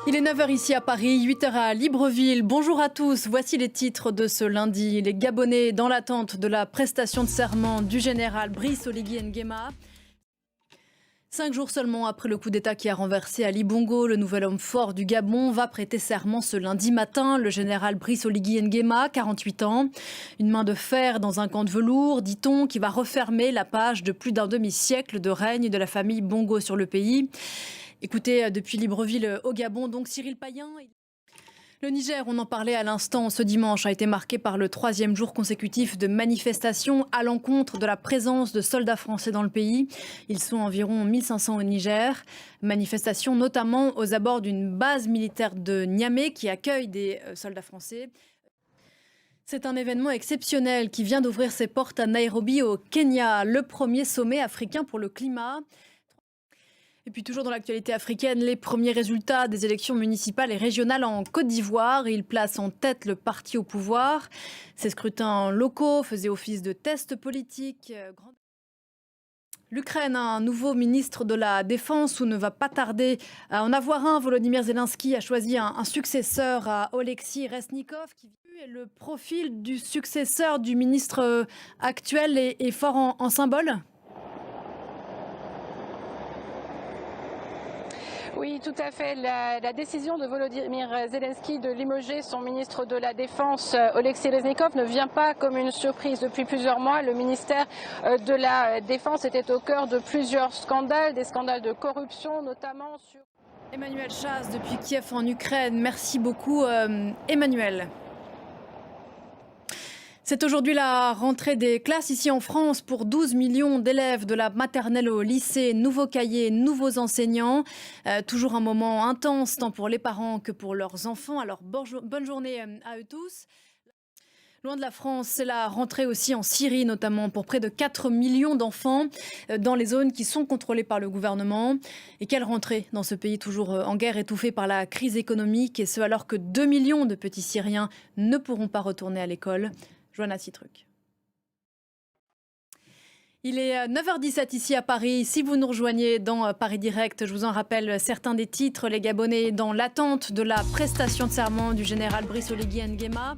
Il est 9 heures ici à Paris, 8 heures à Libreville. Bonjour à tous, voici les titres de ce lundi. Les Gabonais dans l'attente de la prestation de serment du général Brice Oligui Nguema. 5 jours seulement après le coup d'État qui a renversé Ali Bongo, le nouvel homme fort du Gabon va prêter serment ce lundi matin. Le général Brice Oligui Nguema, 48 ans. Une main de fer dans un camp de velours, dit-on, qui va refermer la page de plus d'un demi-siècle de règne de la famille Bongo sur le pays. Écoutez, depuis Libreville au Gabon, donc Cyril Payen. Le Niger, on en parlait à l'instant, ce dimanche a été marqué par le 3e jour consécutif de manifestations à l'encontre de la présence de soldats français dans le pays. Ils sont environ 1500 au Niger. Manifestations notamment aux abords d'une base militaire de Niamey qui accueille des soldats français. C'est un événement exceptionnel qui vient d'ouvrir ses portes à Nairobi au Kenya, le premier sommet africain pour le climat. Et puis toujours dans l'actualité africaine, les premiers résultats des élections municipales et régionales en Côte d'Ivoire. Il place en tête le parti au pouvoir. Ces scrutins locaux faisaient office de test politique. L'Ukraine a un nouveau ministre de la Défense ou ne va pas tarder à en avoir un. Volodymyr Zelensky a choisi un successeur à Oleksiy Reznikov. Le profil du successeur du ministre actuel est fort en symbole. Oui, tout à fait. La décision de Volodymyr Zelensky de limoger son ministre de la Défense, Oleksiy Reznikov, ne vient pas comme une surprise. Depuis plusieurs mois, le ministère de la Défense était au cœur de plusieurs scandales, des scandales de corruption notamment sur... Emmanuel Chaz depuis Kiev en Ukraine. Merci beaucoup Emmanuel. C'est aujourd'hui la rentrée des classes ici en France pour 12 millions d'élèves de la maternelle au lycée. Nouveaux cahiers, nouveaux enseignants. Toujours un moment intense tant pour les parents que pour leurs enfants. Alors bonne journée à eux tous. Loin de la France, c'est la rentrée aussi en Syrie, notamment pour près de 4 millions d'enfants dans les zones qui sont contrôlées par le gouvernement. Et quelle rentrée dans ce pays toujours en guerre, étouffé par la crise économique, et ce alors que 2 millions de petits Syriens ne pourront pas retourner à l'école. Joanna Citruc. Il est 9h17 ici à Paris. Si vous nous rejoignez dans Paris Direct, je vous en rappelle certains des titres. Les Gabonais dans l'attente de la prestation de serment du général Brice Oligui Nguema.